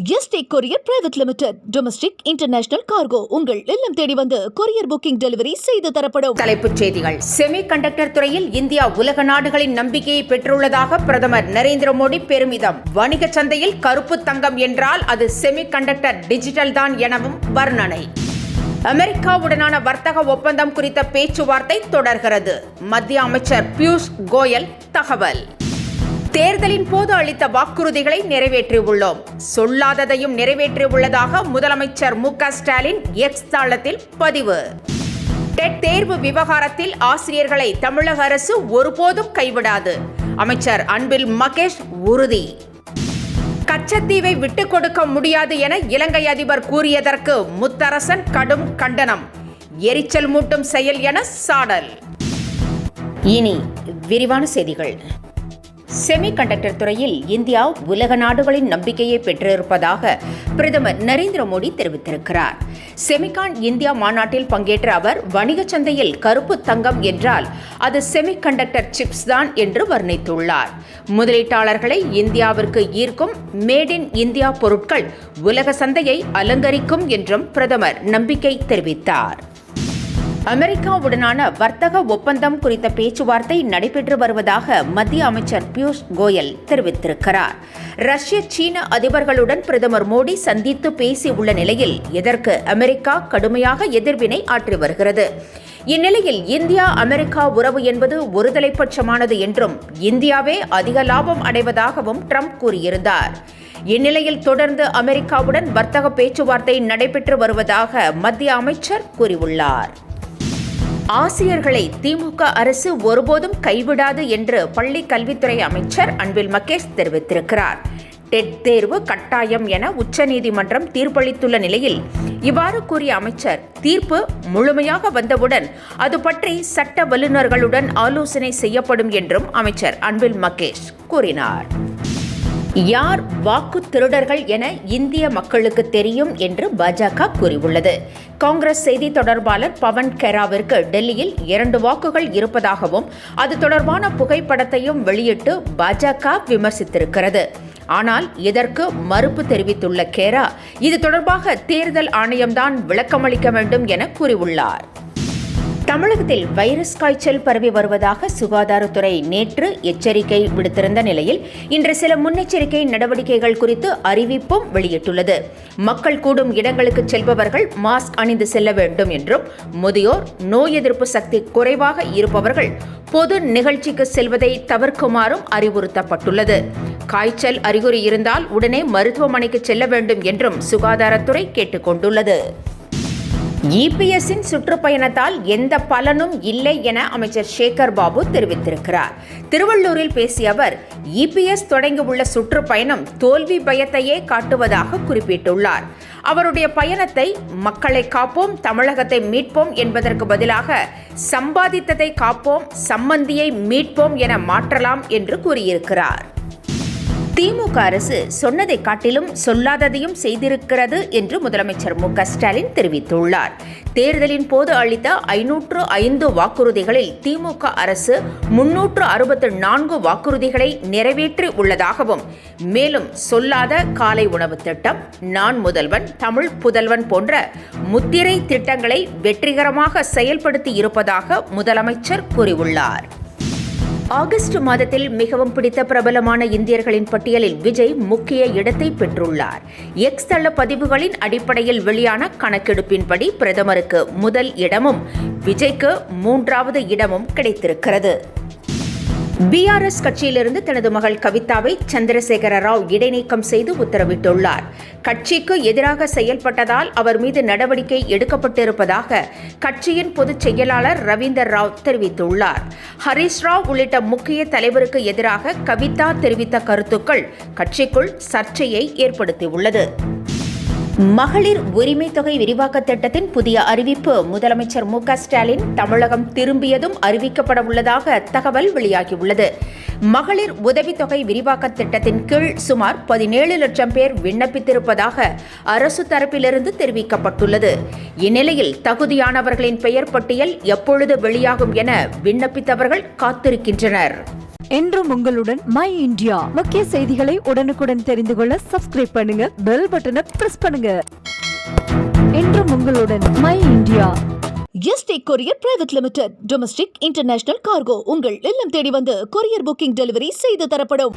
Yesterday courier private limited. Domestic international cargo உங்கள் இல்லம் தேடி வந்து கொரியர் புக்கிங் டெலிவரி செய்து தரப்படும். தலைப்புச் செய்திகள். செமி கண்டக்டர் துறையில் இந்தியா உலக நாடுகளின் நம்பிக்கையை பெற்றுள்ளதாக பிரதமர் நரேந்திர மோடி பெருமிதம். வணிக சந்தையில் கருப்பு தங்கம் என்றால் அது செமி கண்டக்டர் டிஜிட்டல் தான் எனவும் வர்ணனை. அமெரிக்காவுடனான வர்த்தக ஒப்பந்தம் குறித்த பேச்சுவார்த்தை தொடர்கிறது. மத்திய அமைச்சர் பியூஷ் கோயல் தகவல். தேர்தலின் போது அளித்த வாக்குறுதிகளை நிறைவேற்றியுள்ளோம், சொல்லாததையும் நிறைவேற்றியுள்ளதாக முதலமைச்சர் மு.க.ஸ்டாலின் எக்ஸ் தளத்தில் பதிவு. டெட் தேர்வு விவகாரத்தில் ஆசிரியர்களை தமிழக அரசு ஒருபோதும் கைவிடாது, அமைச்சர் அன்பில் மகேஷ் உறுதி. கச்சத்தீவை விட்டுக் கொடுக்க முடியாது என இலங்கை அதிபர் கூறியதற்கு முத்தரசன் கடும் கண்டனம். எரிச்சல் மூட்டும் செயல் என சாடல். இனி விரிவான செய்திகள். செமி கண்டக்டர் துறையில் இந்தியா உலக நாடுகளின் நம்பிக்கையை பெற்றிருப்பதாக பிரதமர் நரேந்திர மோடி தெரிவித்திருக்கிறார். செமிகான் இந்தியா மாநாட்டில் பங்கேற்ற அவர் வணிக சந்தையில் கருப்பு தங்கம் என்றால் அது செமி கண்டக்டர் சிப்ஸ் தான் என்று வர்ணித்துள்ளார். முதலீட்டாளர்களை இந்தியாவிற்கு ஈர்க்கும் மேட் இன் இந்தியா பொருட்கள் உலக சந்தையை அலங்கரிக்கும் என்றும் பிரதமர் நம்பிக்கை தெரிவித்தார். அமெரிக்காவுடனான வர்த்தக ஒப்பந்தம் குறித்த பேச்சுவார்த்தை நடைபெற்று வருவதாக மத்திய அமைச்சர் பியூஷ் கோயல் தெரிவித்திருக்கிறார். ரஷ்ய சீன அதிபர்களுடன் பிரதமர் மோடி சந்தித்து பேசியுள்ள நிலையில் இதற்கு அமெரிக்கா கடுமையாக எதிர்வினை ஆற்றி வருகிறது. இந்நிலையில் இந்தியா அமெரிக்கா உறவு என்பது ஒருதலைப்பட்சமானது என்றும் இந்தியாவே அதிக லாபம் அடைவதாகவும் ட்ரம்ப் கூறியிருந்தார். இந்நிலையில் தொடர்ந்து அமெரிக்காவுடன் வர்த்தக பேச்சுவார்த்தை நடைபெற்று வருவதாக மத்திய அமைச்சர் கூறியுள்ளார். ஆசிரியர்களை திமுக அரசு ஒருபோதும் கைவிடாது என்று பள்ளி கல்வித்துறை அமைச்சர் அன்பில் மகேஷ் தெரிவித்திருக்கிறார். டெட் தேர்வு கட்டாயம் என உச்சநீதிமன்றம் தீர்ப்பளித்துள்ள நிலையில் இவ்வாறு கூறிய அமைச்சர், தீர்ப்பு முழுமையாக வந்தவுடன் அது பற்றி சட்ட வல்லுநர்களுடன் ஆலோசனை செய்யப்படும் என்றும் அமைச்சர் அன்பில் மகேஷ் கூறினார். யார் வாக்கு திருடர்கள் என இந்திய மக்களுக்கு தெரியும் என்று பாஜக கூறியுள்ளது. காங்கிரஸ் செய்தி தொடர்பாளர் பவன் கெராவிற்கு டெல்லியில் 2 வாக்குகள் இருப்பதாகவும் அது தொடர்பான புகைப்படத்தையும் வெளியிட்டு பாஜக விமர்சித்திருக்கிறது. ஆனால் இதற்கு மறுப்பு தெரிவித்துள்ள கேரா, இது தொடர்பாக தேர்தல் ஆணையம்தான் விளக்கமளிக்க வேண்டும் என கூறியுள்ளார். தமிழகத்தில் வைரஸ் காய்ச்சல் பரவி வருவதாக சுகாதாரத்துறை நேற்று எச்சரிக்கை விடுத்திருந்த நிலையில் இன்று சில முன்னெச்சரிக்கை நடவடிக்கைகள் குறித்து அறிவிப்பும் வெளியிட்டுள்ளது. மக்கள் கூடும் இடங்களுக்கு செல்பவர்கள் மாஸ்க் அணிந்து செல்ல வேண்டும் என்றும், முதியோர், நோய் எதிர்ப்பு சக்தி குறைவாக இருப்பவர்கள் பொது நிகழ்ச்சிக்கு செல்வதை தவிர்க்குமாறும் அறிவுறுத்தப்பட்டுள்ளது. காய்ச்சல் அறிகுறி இருந்தால் உடனே மருத்துவமனைக்கு செல்ல வேண்டும் என்றும் சுகாதாரத்துறை கேட்டுக் கொண்டுள்ளது. இபிஎஸ்ஸின் சுற்றுப்பயணத்தால் எந்த பலனும் இல்லை என அமைச்சர் சேகர் பாபு தெரிவித்திருக்கிறார். திருவள்ளூரில் பேசிய அவர், இபிஎஸ் தொடங்கியுள்ள சுற்றுப்பயணம் தோல்வி பயத்தையே காட்டுவதாக குறிப்பிட்டுள்ளார். அவருடைய பயணத்தை மக்களை காப்போம், தமிழகத்தை மீட்போம் என்பதற்கு பதிலாக சம்பாதித்ததை காப்போம், சம்மந்தியை மீட்போம் என மாற்றலாம் என்று கூறியிருக்கிறார். திமுக அரசு சொன்னதை காட்டிலும் சொல்லாததையும் செய்திருக்கிறது என்று முதலமைச்சர் மு.க.ஸ்டாலின் தெரிவித்துள்ளார். தேர்தலின் போது அளித்த 505 வாக்குறுதிகளில் திமுக அரசு 364 வாக்குறுதிகளை நிறைவேற்றி உள்ளதாகவும், மேலும் சொல்லாத காலை உணவு திட்டம், நான் முதல்வன், தமிழ் புதல்வன் போன்ற முத்திரை திட்டங்களை வெற்றிகரமாக செயல்படுத்தி இருப்பதாக முதலமைச்சர் கூறியுள்ளார். ஆகஸ்ட் மாதத்தில் மிகவும் பிடித்த பிரபலமான இந்தியர்களின் பட்டியலில் விஜய் முக்கிய இடத்தை பெற்றுள்ளார். எக்ஸ் தள பதிவுகளின் அடிப்படையில் வெளியான கணக்கெடுப்பின்படி பிரதமருக்கு முதல் இடமும் விஜய்க்கு 3வது இடமும் கிடைத்திருக்கிறது. பிஆர்எஸ் கட்சியிலிருந்து தனது மகள் கவிதாவை சந்திரசேகர ராவ் இடைநீக்கம் செய்து உத்தரவிட்டுள்ளார். கட்சிக்கு எதிராக செயல்பட்டதால் அவர் மீது நடவடிக்கை எடுக்கப்பட்டிருப்பதாக கட்சியின் பொதுச் செயலாளர் ரவீந்தர் ராவ் தெரிவித்துள்ளார். ஹரீஷ் ராவ் உள்ளிட்ட முக்கிய தலைவருக்கு எதிராக கவிதா தெரிவித்த கருத்துக்கள் கட்சிக்குள் சர்ச்சையை ஏற்படுத்தியுள்ளது. மகளிர் உரிமை தொகை விரிவாக்க திட்டத்தின் புதிய அறிவிப்பு முதலமைச்சர் மு.க.ஸ்டாலின் தமிழகம் திரும்பியதும் அறிவிக்கப்பட உள்ளதாக தகவல் வெளியாகியுள்ளது. மகளிர் உதவித்தொகை விரிவாக்க திட்டத்தின் கீழ் சுமார் 17 லட்சம் பேர் விண்ணப்பித்திருப்பதாக அரசு தரப்பிலிருந்து தெரிவிக்கப்பட்டுள்ளது. இந்நிலையில் தகுதியானவர்களின் பெயர் பட்டியல் எப்பொழுது வெளியாகும் என விண்ணப்பித்தவர்கள் காத்திருக்கின்றனர். என்றும் உங்களுடன் மை இந்தியா. முக்கிய செய்திகளை உடனுக்குடன் தெரிந்து கொள்ள சப்ஸ்கிரைப் பண்ணுங்க, பெல் பட்டனை பிரஸ் பண்ணுங்க. என்றும் உங்களுடன் my India. Yesterday courier private limited. Domestic international cargo உங்கள் இல்லம் தேடி வந்து கொரியர் புக்கிங் டெலிவரி செய்து தரப்படும்.